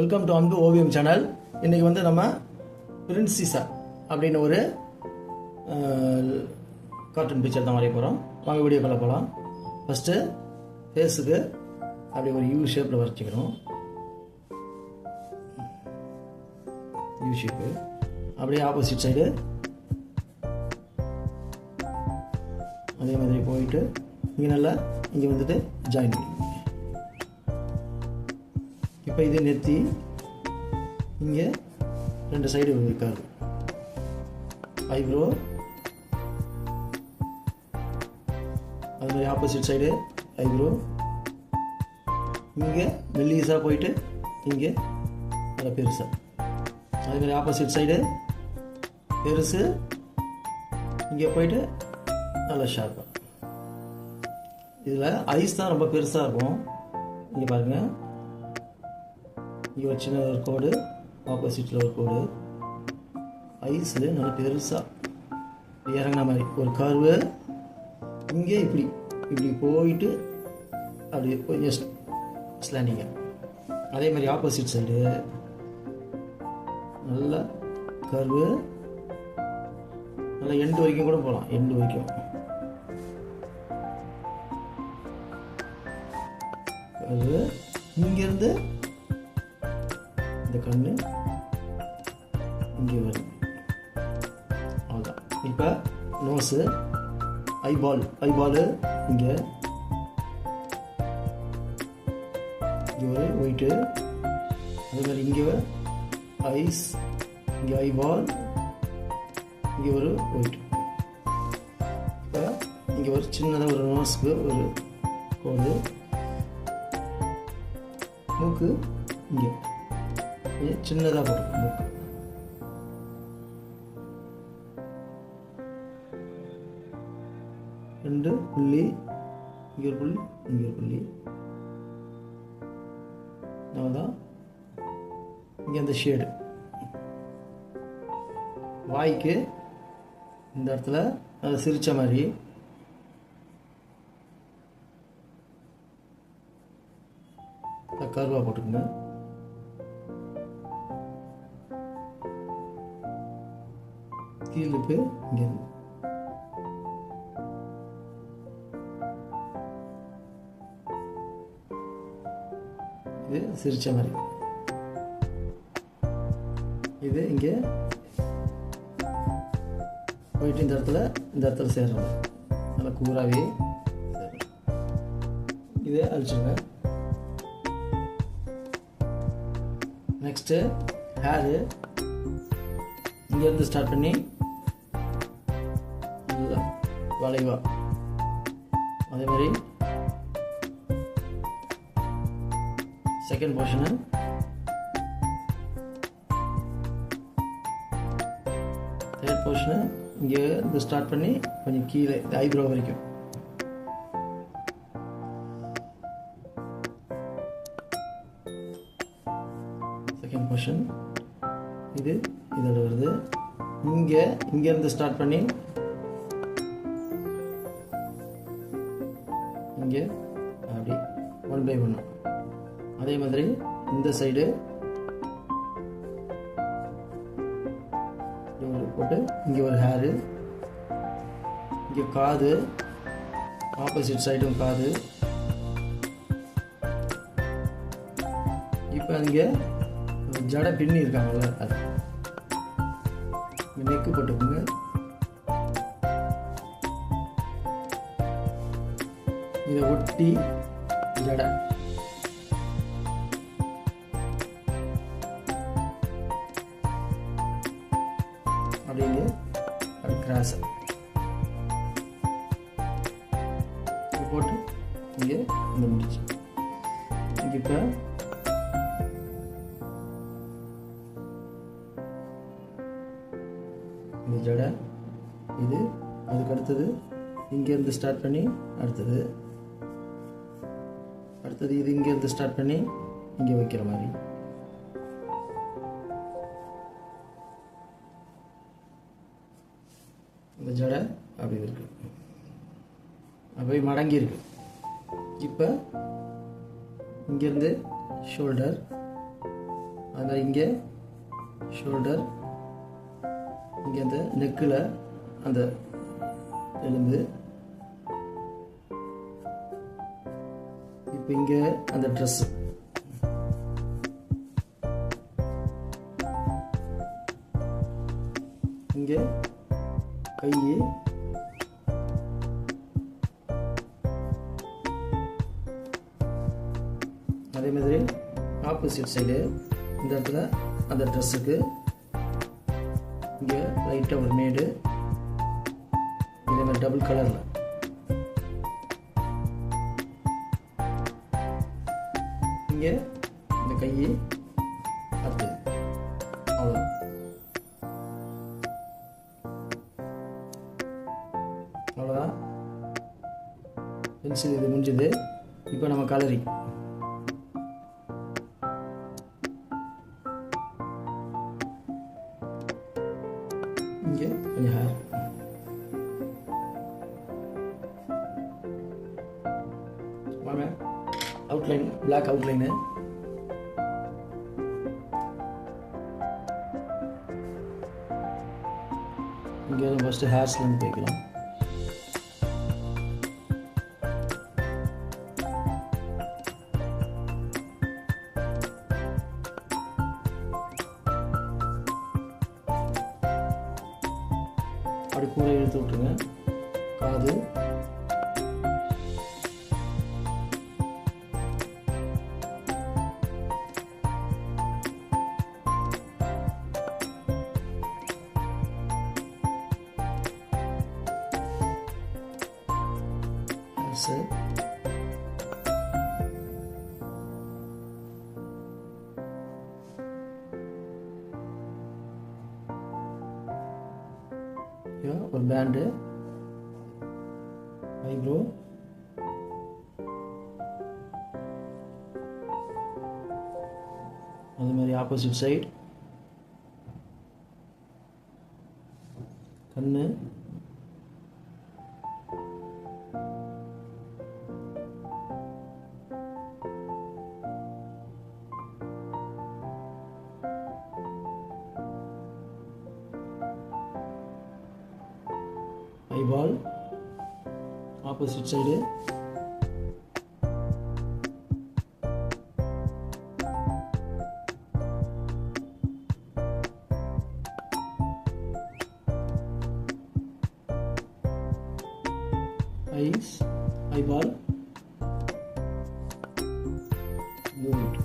Welcome to அன்பு ஓவியம் channel. இன்றைக்கி வந்து நம்ம பிரின்சிஸா அப்படின்னு ஒரு கார்ட்டூன் பிக்சர் தான் வரைய போகிறோம். வாங்க வீடியோக்குள்ள போகலாம். ஃபஸ்ட்டு ஃபேஸுக்கு அப்படி ஒரு யூ ஷேப்பில் வரைச்சிக்கணும். யூ ஷேப்பு அப்படியே ஆப்போசிட் சைடு அதே மாதிரி போயிட்டு இங்கே நல்லா இங்கே வந்துட்டு ஜாயின் பண்ணி இப்போ இது நிறுத்தி இங்கே ரெண்டு சைடு இருக்காது. ஐப்ரோ அது மாதிரி ஆப்போசிட் சைடு ஐப்ரோ இங்கே மெல்லிஸாக போயிட்டு இங்கே நல்லா பெருசாக, அதே மாதிரி ஆப்போசிட் சைடு பெருசு இங்கே போயிட்டு நல்லா ஷார்ப்பாக. இதில் ஐஸ் தான் ரொம்ப பெருசாக இருக்கும். இங்கே பாருங்கள், இங்கே ஒரு சின்ன ஒரு கோடு, ஆப்போசிட்டில் ஒரு கோடு, ஐஸு நல்லா பெருசாக இறங்கின மாதிரி ஒரு கர்வு இங்கே இப்படி இப்படி போயிட்டு அப்படி கொஞ்சம் ஸ்லாண்டிங்க. அதே மாதிரி ஆப்போசிட் சைடு நல்லா கர்வு நல்லா எண்டு வரைக்கும் கூட போகலாம். எண்டு வரைக்கும் அது இங்கேருந்து இந்த கண்ணு இங்கே வரும். அவ்வளோதான். இப்போ நோஸு ஐபாலு இங்கே ஒரு ஒயிட்டு, அதே மாதிரி இங்கே ஐஸ், இங்கே ஐபால், இங்கே ஒரு ஒயிட். இப்போ இங்கே ஒரு சின்னதாக ஒரு நோஸ்க்கு ஒரு கோடு, மூக்கு இங்கே சின்னதாக போட்டு மூக்கு, ரெண்டு புள்ளி, இங்கே ஒரு புள்ளி, இங்கே ஒரு புள்ளி. அவ்வளோதான். இங்கே அந்த ஷேடு வாய்க்கு இந்த இடத்துல நல்லா சிரிச்ச மாதிரி கருவா போட்டுக்கோங்க. கீழுக்கு இங்கே இது சிரிச்ச மாதிரி, இது இங்கே போயிட்டு இந்த இடத்துல சேர்றோம். நல்லா கூறாவே இதே அழிச்சுங்க. நெக்ஸ்ட்டு ஹேரு இங்கேருந்து ஸ்டார்ட் பண்ணி நல்லா வளைவா, அதே மாதிரி செகண்ட் போர்ஷனு தேர்ட் போர்ஷனு இங்கே இருந்து ஸ்டார்ட் பண்ணி கொஞ்சம் கீழே ஐப்ரோ வரைக்கும். செகண்ட் போர்ஷன் இது இதோட வருது. இங்கேருந்து ஸ்டார்ட் பண்ணி இங்கே அப்படி 1 by 1. அதே மாதிரி இந்த சைடு போட்டு இங்கே ஒரு ஹேரு, இங்கே காது, ஆப்போசிட் சைடும் காது. இப்போ இங்கே ஜடை பின்னி இருக்காங்கல்ல, அது நெக்கு போட்டுக்கோங்க. இதை ஒட்டி ஜடை அப்படிங்க கிராஸ் போட்டு இங்கே இந்த முடிச்சு. இப்போ இந்த ஜடை இது, அதுக்கு அடுத்தது இங்கேருந்து ஸ்டார்ட் பண்ணி அடுத்தது இது இங்கேருந்து ஸ்டார்ட் பண்ணி இங்கே வைக்கிற மாதிரி. இந்த ஜடை அப்படி இருக்கு, அப்படியே மடங்கி இருக்கு. இப்போ இங்கேருந்து ஷோல்டர் அது மாதிரி இங்கே ஷோல்டர், இங்கே அந்த நெக்கில் அந்த எலும்பு, இப்போ இங்கே அந்த ட்ரெஸ்ஸு, இங்கே கை, அதே மாதிரி ஆப்போசிட் சைடு இந்த இடத்துல அந்த ட்ரெஸ்ஸுக்கு இங்கே லைட்டாக ஒரு மேடு, இதே மாதிரி டபுள் கலரில் இங்கே இந்த கை அது அவ்வளோ. அவ்வளோதான், பென்சில் இது முடிஞ்சது. இப்போ நம்ம கலரிங். இங்கே கொஞ்சம் ஹேர், வாங்க அவுட்லைன், பிளாக் அவுட்லைனு. இங்கே ஃபஸ்ட்டு ஹேர்ஸ்லேருந்து போய்க்கலாம். அப்படி கூட இழுத்து விட்டுருங்க. காது, ஒரு பேண்டு, ஐப்ரோ, அது மாதிரி ஆப்போசிட் சைடு கண்ணு, eyeball, opposite side eyes, eyeball, good.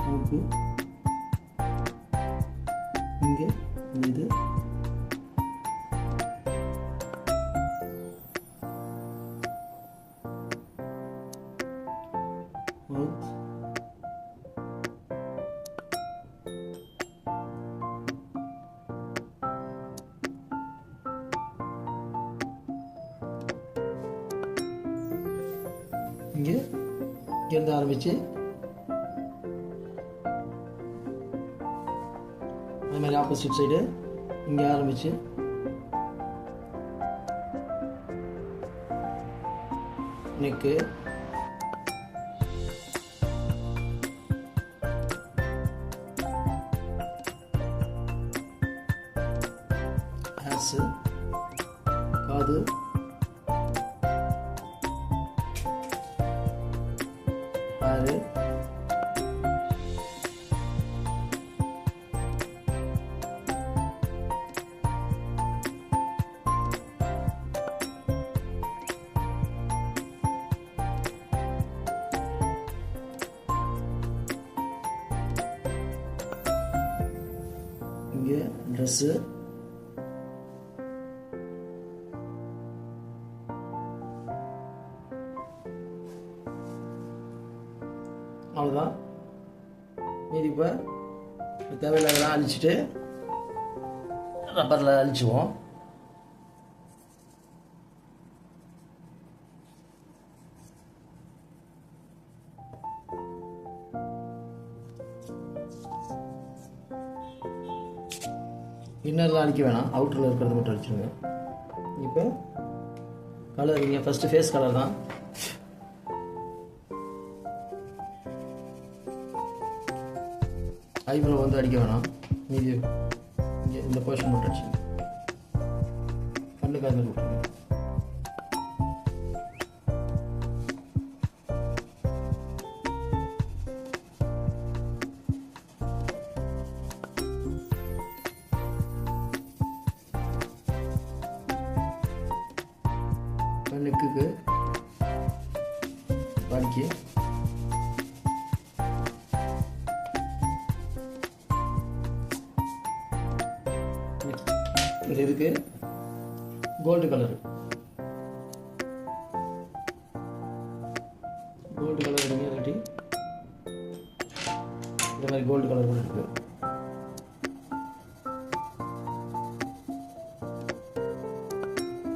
மூக்கு, இங்கே இது மவுத், இங்கேருந்து ஆரம்பித்து அது மாதிரி ஆப்போசிட் சைடு இங்கே ஆரம்பித்து நெக்கு, ஹேர்ஸு, காது, ஹேரு, இங்கே ட்ரெஸ்ஸு, அவ்வளோதான். மீதி இப்போ தேவையில்லாதெல்லாம் அழிச்சிட்டு ரப்பரில் அழிச்சுவோம். இன்னர்லாம் அழிக்க வேணாம், அவுட்டரில் இருக்கிறது மட்டும் அழிச்சிடுங்க. இப்போ கலர் இங்கே ஃபஸ்ட்டு ஃபேஸ் கலர் தான். ஐப்ரோ வந்து அடிக்க வேணாம், மீதி இங்கே இந்த போர்ஷன் மட்டும் அடிச்சுங்க. கண்ணுக்கு அது மாதிரி விட்டுருங்க. நெக்குக்கு பாடிக்கு இதுக்கு கோல்டு கலர் நீங்கள் கட்டி இந்த மாதிரி கோல்டு கலர் கூட இருக்கு.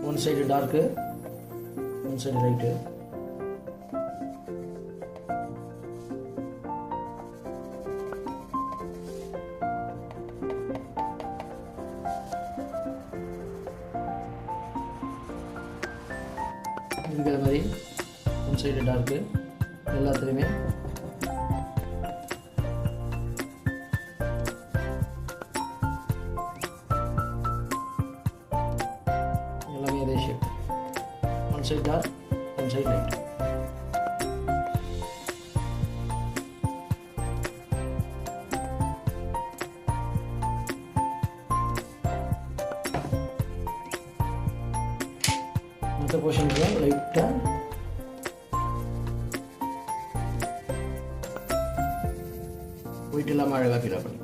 One side dark, one side light. இருக்கிற மாதிரி ஒன் சைடு டார்க்கு எல்லாத்துலேயுமே. எல்லாமே அதே shape. One side dark, one side light. மற்ற போர்ஷனுக்கு லைட்டாக ஒயிட் இல்லாமல் அழகாக ஃபில் பண்ணி.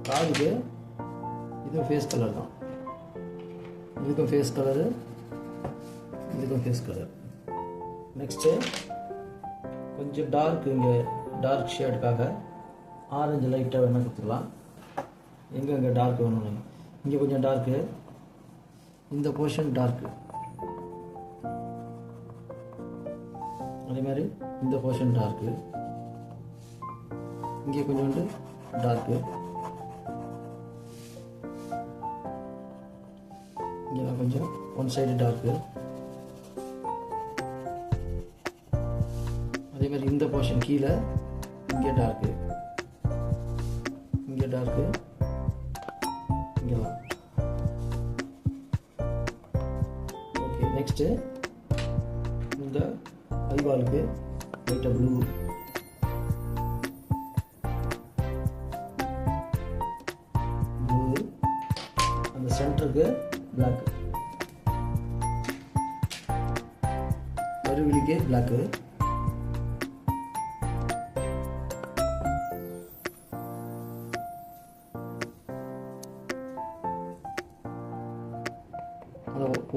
காதுக்கு இதுவும் ஃபேஸ் கலர் தான். இதுக்கும் ஃபேஸ் கலரு, இதுக்கும் ஃபேஸ் கலர். நெக்ஸ்ட்டு கொஞ்சம் டார்க், இங்கே டார்க் ஷேடுக்காக ஆரஞ்சு லைட்டாக வேணால் கொடுத்துக்கலாம். எங்கே டார்க் வேணும்னு இங்கே கொஞ்சம் டார்க்கு, இந்த போர்ஷன் டார்க்கு, அதே மாதிரி இந்த போர்ஷன் டார்க்கு, இங்கே கொஞ்சோண்டு டார்க்கு, இங்கெல்லாம் கொஞ்சம் ஒன் சைடு டார்க்கு. அதே மாதிரி இந்த போர்ஷன் கீழே இங்கே டார்க்கு, இங்கே டார்க்கு, இங்கெல்லாம். ஓகே, நெக்ஸ்ட்டு இந்த ஐபாலுக்கு லைட்டாக ப்ளூ, அந்த சென்டருக்கு பிளாக், கருவிலிக்கு பிளாக்கு,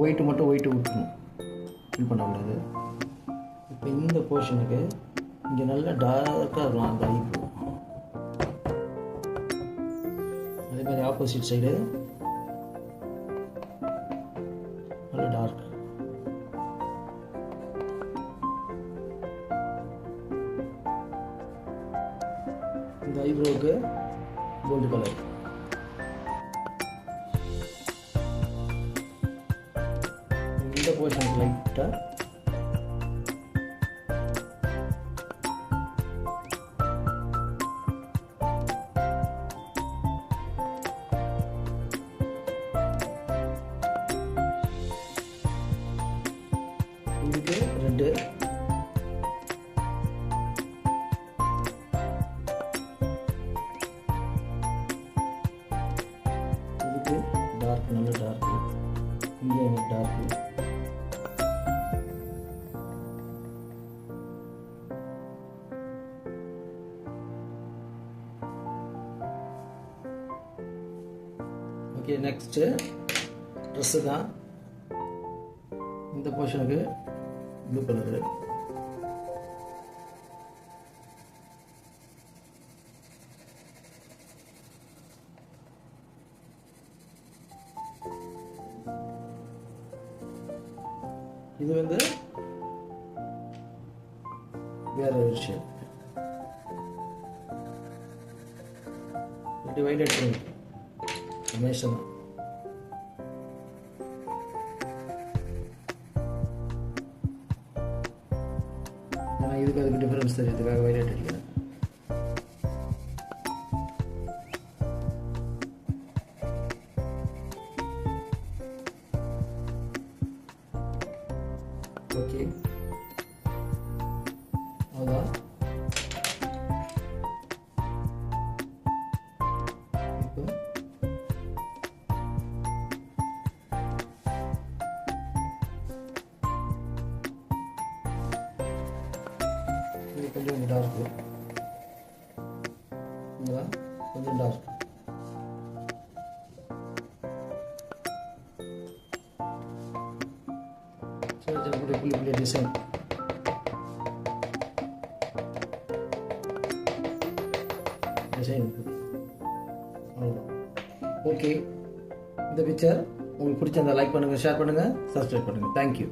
ஒயிட்டு மட்டும் ஒயிட்டு விட்டுணும், ஃபில் பண்ணக்கூடாது. இப்போ இந்த போர்ஷனுக்கு இங்கே நல்லா டார்க்காக இருக்கும் அந்த ஐப்ரோ. அதே மாதிரி ஆப்போசிட் சைடு நல்லா டார்க். இந்த ஐப்ரோவுக்கு கோல்டு கலர். இந்த போர்ஷனுக்கு லைட்டாக இதுக்கு ரெட்டு, இதுக்கு டார்க், நல்ல டார்க்கு, இங்கே டார்க்கு. ஓகே, நெக்ஸ்ட்டு ட்ரெஸ்ஸு தான். இந்த போர்ஷனுக்கு ப்ளூ கலரு, இது வந்து வேற ஒரு ஷேப். இப்படி வைலட் மேஷன் தான். இதுக்கு அதுக்கு டிஃபரன்ஸ் தெரியுதுக்காக வைலட் அடிக்கிறேன். ஓகே, அவ்வளோதான். இப்போ இது கொஞ்சம் டார்க்கு, கொஞ்சம் டார்க். சின்ன சின்ன புள்ளி புள்ளி புள்ளி டிசைன். அவ்வளோதான். ஓகே, இந்த பிக்சர் உங்களுக்கு பிடிச்சிருந்தா லைக் பண்ணுங்கள், ஷேர் பண்ணுங்கள், சப்ஸ்கிரைப் பண்ணுங்கள். தேங்க்யூ.